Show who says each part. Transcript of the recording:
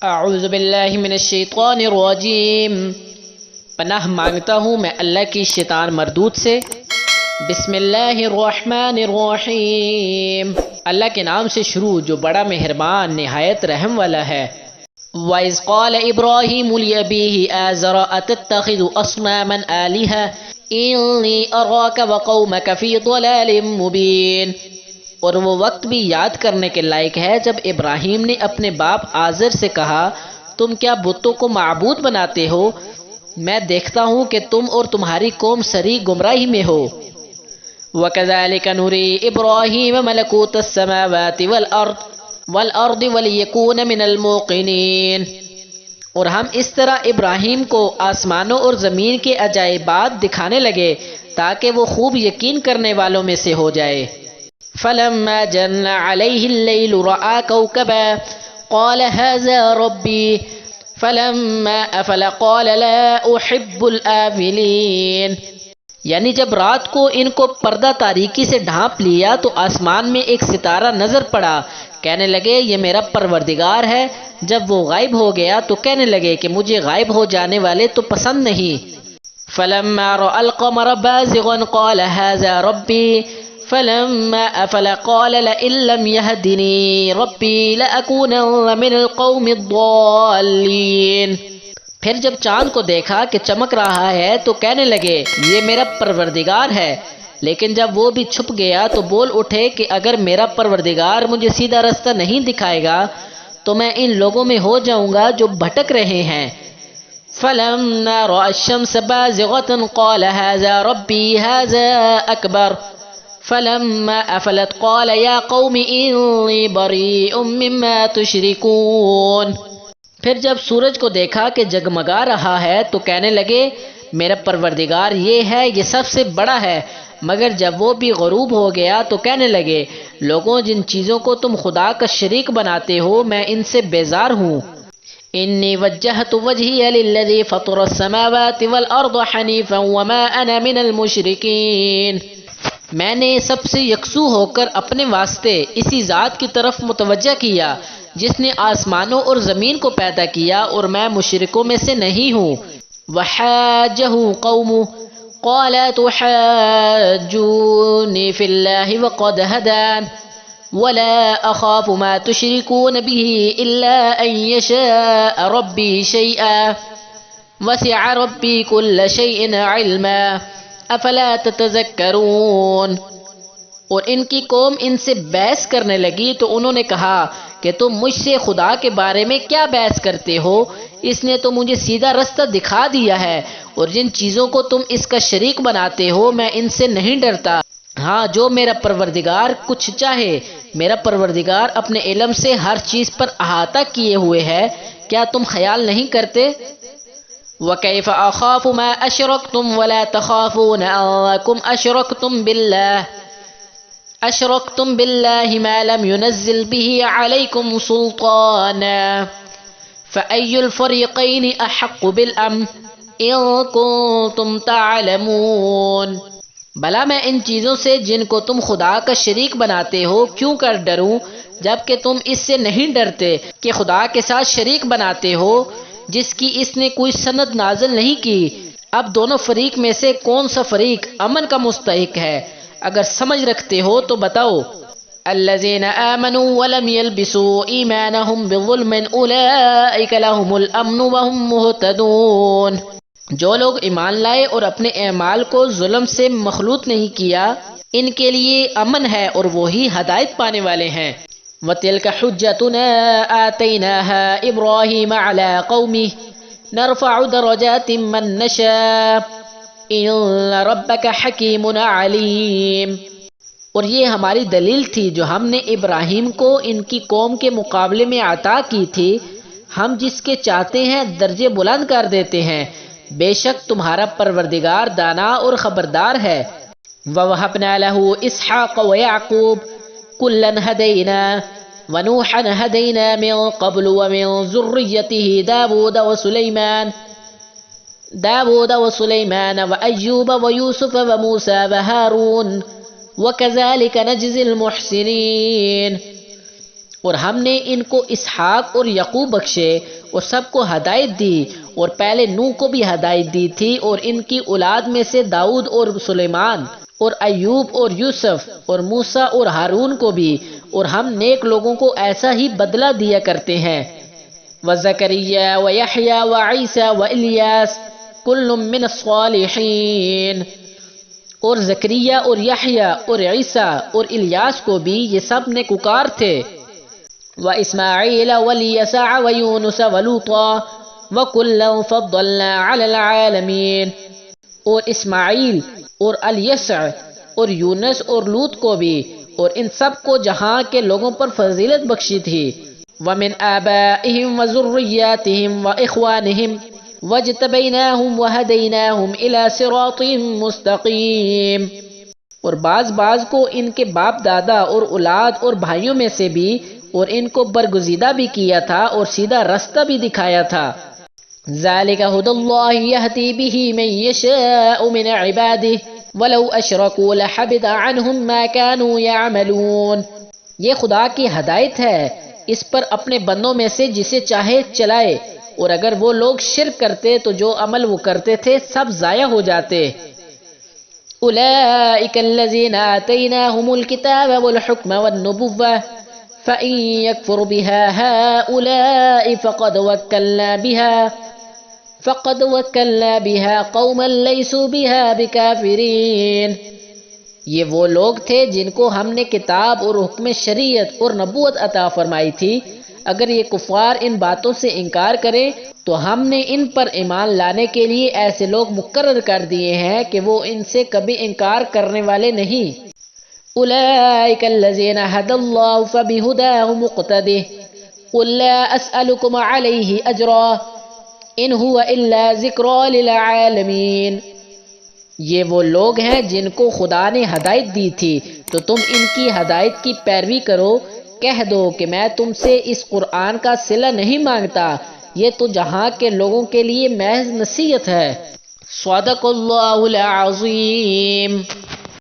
Speaker 1: اعوذ باللہ من الشیطان الرجیم، پناہ مانگتا ہوں میں اللہ کی شیطان مردود سے۔ بسم اللہ الرحمن الرحیم، اللہ کے نام سے شروع جو بڑا مہربان نہایت رحم والا ہے۔ وَإِذْ قَالَ إِبْرَاهِيمُ لِأَبِيهِ آزَرَ أَتَتَّخِذُ أَصْنَامًا آلِهَةً إِنِّي أَرَاكَ وَقَوْمَكَ فِي ضَلَالٍ مُبِينٍ۔ اور وہ وقت بھی یاد کرنے کے لائق ہے جب ابراہیم نے اپنے باپ آزر سے کہا، تم کیا بتوں کو معبود بناتے ہو؟ میں دیکھتا ہوں کہ تم اور تمہاری قوم سری گمراہی میں ہو۔ وَكَذَلِكَ نُرِي إِبْرَاهِيمَ مَلَكُوتَ السَّمَاوَاتِ وَالْأَرْضِ وَلِيَكُونَ مِنَ الْمُوقِنِينَ۔ اور ہم اس طرح ابراہیم کو آسمانوں اور زمین کے عجائبات دکھانے لگے تاکہ وہ خوب یقین کرنے والوں میں سے ہو جائے۔ فَلَمَّا جَنَّ عَلَيْهِ اللَّيْلُ رَأَىٰ كَوْكَبًا قَالَ هَٰذَا رَبِّي فَلَمَّا أَفَلَ قَالَ لَا أُحِبُّ الْآفِلِينَ۔ یعنی جب رات کو ان کو پردہ تاریکی سے ڈھانپ لیا تو آسمان میں ایک ستارہ نظر پڑا، کہنے لگے یہ میرا پروردگار ہے۔ جب وہ غائب ہو گیا تو کہنے لگے کہ مجھے غائب ہو جانے والے تو پسند نہیں۔ فَلَمَّا رَأَى الْقَمَرَ بَازِغًا قَالَ هَٰذَا رَبِّي فَلَمَّا أَفَلَ قَالَ لَئِن لَّمْ يَهْدِنِي رَبِّي لَأَكُونَنَّ مِنَ الْقَوْمِ الضَّالِّينَ۔ پھر جب چاند کو دیکھا کہ چمک رہا ہے تو کہنے لگے یہ میرا پروردگار ہے، لیکن جب وہ بھی چھپ گیا تو بول اٹھے کہ اگر میرا پروردگار مجھے سیدھا رستہ نہیں دکھائے گا تو میں ان لوگوں میں ہو جاؤں گا جو بھٹک رہے ہیں۔ فَلَمَّا رَأَى الشَّمْسَ بَازِغَةً قَالَ هَٰذَا رَبِّي هَٰذَا أَكْبَرُ فَلَمَّا أَفَلَتْ قَالَ يَا قَوْمِ إِنِّي بَرِيءٌ مِّمَّا تُشْرِكُونَ۔ پھر جب سورج کو دیکھا کہ جگمگا رہا ہے تو کہنے لگے میرا پروردگار یہ ہے، یہ سب سے بڑا ہے۔ مگر جب وہ بھی غروب ہو گیا تو کہنے لگے لوگوں جن چیزوں کو تم خدا کا شریک بناتے ہو میں ان سے بیزار ہوں۔ انی وجہت وجہی للذی فطر السماوات والارض حنیفا وما انا من المشرکین۔ میں نے سب سے یکسو ہو کر اپنے واسطے اسی ذات کی طرف متوجہ کیا جس نے آسمانوں اور زمین کو پیدا کیا اور میں مشرکوں میں سے نہیں ہوں۔ وَحَاجَّهُ قَوْمُهُ قَالَ تُحَاجُّونِي فِي اللَّهِ وَقَدْ هَدَانِ وَلَا أَخَافُ مَا تُشْرِكُونَ بِهِ إِلَّا أَن يَشَاءَ رَبِّي شَيْئًا وَسِعَ رَبِّي كُلَّ شَيْءٍ عِلْمًا افلا تتذکرون۔ اور ان کی قوم ان سے بحث کرنے لگی تو انہوں نے کہا کہ تم مجھ سے خدا کے بارے میں کیا بحث کرتے ہو؟ اس نے تو مجھے سیدھا رستہ دکھا دیا ہے، اور جن چیزوں کو تم اس کا شریک بناتے ہو میں ان سے نہیں ڈرتا۔ ہاں جو میرا پروردگار کچھ چاہے، میرا پروردگار اپنے علم سے ہر چیز پر احاطہ کیے ہوئے ہے، کیا تم خیال نہیں کرتے؟ وَكَيْفَ أَخَافُ مَا أَشْرَكْتُمْ وَلَا تَخَافُونَ أَنَّكُمْ أَشْرَكْتُمْ بِاللَّهِ مَا لَمْ يُنَزِّلْ بِهِ عَلَيْكُمْ سُلْطَانًا فَأَيُّ الْفَرِيقَيْنِ أَحَقُّ بِالْأَمْنِ إِن كُنتُمْ تَعْلَمُونَ۔ بھلا میں ان چیزوں سے جن کو تم خدا کا شریک بناتے ہو کیوں کر ڈروں، جبکہ تم اس سے نہیں ڈرتے کہ خدا کے ساتھ شریک بناتے ہو جس کی اس نے کوئی سند نازل نہیں کی۔ اب دونوں فریق میں سے کون سا فریق امن کا مستحق ہے؟ اگر سمجھ رکھتے ہو تو بتاؤ۔ الذین آمنوا ولم يلبسوا ایمانهم بظلم اولئک لهم الامن وهم مہتدون۔ جو لوگ ایمان لائے اور اپنے اعمال کو ظلم سے مخلوط نہیں کیا ان کے لیے امن ہے اور وہی ہدایت پانے والے ہیں۔ وَتِلْكَ حُجَّتُنَا آتَيْنَاهَا إِبْرَاهِيمَ عَلَى قَوْمِهِ نَرْفَعُ دَرَجَاتٍ مَّن نَّشَاءُ إِنَّ رَبَّكَ حَكِيمٌ عَلِيمٌ۔ اور یہ ہماری دلیل تھی جو ہم نے ابراہیم کو ان کی قوم کے مقابلے میں عطا کی تھی، ہم جس کے چاہتے ہیں درجے بلند کر دیتے ہیں، بے شک تمہارا پروردگار دانا اور خبردار ہے۔ وَوَهَبْنَا لَهُ إِسْحَاقَ وَيَعْقُوبَ كُلًّا هَدَيْنَا وَنُوحًا هَدَيْنَا مِن قَبْلُ وَمِن ذُرِّيَّتِهِ داود وسليمان وأيوب ويوسف وموسى وهارون وكذلك نجزي المحسنين۔ اور ہم نے ان کو اسحاق اور یعقوب بخشے اور سب کو ہدایت دی، اور پہلے نوح کو بھی ہدایت دی تھی، اور ان کی اولاد میں سے داؤد اور سلیمان اور ایوب اور یوسف اور موسیٰ اور ہارون کو بھی، اور ہم نیک لوگوں کو ایسا ہی بدلہ دیا کرتے ہیں۔ وزکریا ویحییٰ وعیسیٰ والیاس کل من الصالحین، اور زکریا اور یحییٰ اور عیسیٰ اور الیاس کو بھی یہ سب نیکوکار تھے۔ واسماعیل والیسع ویونس ولوطا وکلا فضلنا علی العالمین، اور اسماعیل اور الیسع اور یونس اور لوط کو بھی، اور ان سب کو جہاں کے لوگوں پر فضیلت بخشی تھی۔ ومن آبائهم وذریاتهم واخوانهم واجتبیناهم وہدیناهم الى صراط مستقیم، اور بعض کو ان کے باپ دادا اور اولاد اور بھائیوں میں سے بھی، اور ان کو برگزیدہ بھی کیا تھا اور سیدھا رستہ بھی دکھایا تھا۔ ذالک ھدی اللہ یہدی بہ من یشاء من عبادہ ولو اشرکوا لحبط عنہم ما كانوا یعملون، یہ خدا کی ہدایت ہے اس پر اپنے بندوں میں سے جسے چاہے چلائے، اور اگر وہ لوگ شرک کرتے تو جو عمل وہ کرتے تھے سب ضائع ہو جاتے۔ اولئک الذین آتیناہم الکتاب والحکم والنبوۃ فإن يكفر بها هؤلاء فقد وكلنا بها قوما ليسوا بها بكافرين، یہ وہ لوگ تھے جن کو ہم نے کتاب اور حکم شریعت اور نبوت عطا فرمائی تھی، اگر یہ کفار ان باتوں سے انکار کریں تو ہم نے ان پر ایمان لانے کے لیے ایسے لوگ مقرر کر دیے ہیں کہ وہ ان سے کبھی انکار کرنے والے نہیں۔ اولئک الذین ھدی اللہ فبہداہ مقتدہ قل لا اسألکم علیہ اجرا ان هو الا ذکری للعالمین، یہ وہ لوگ ہیں جن کو خدا نے ہدایت دی تھی تو تم ان کی ہدایت کی پیروی کرو، کہہ دو کہ میں تم سے اس قرآن کا صلہ نہیں مانگتا، یہ تو جہاں کے لوگوں کے لیے محض نصیحت ہے۔ صدق اللہ العظیم۔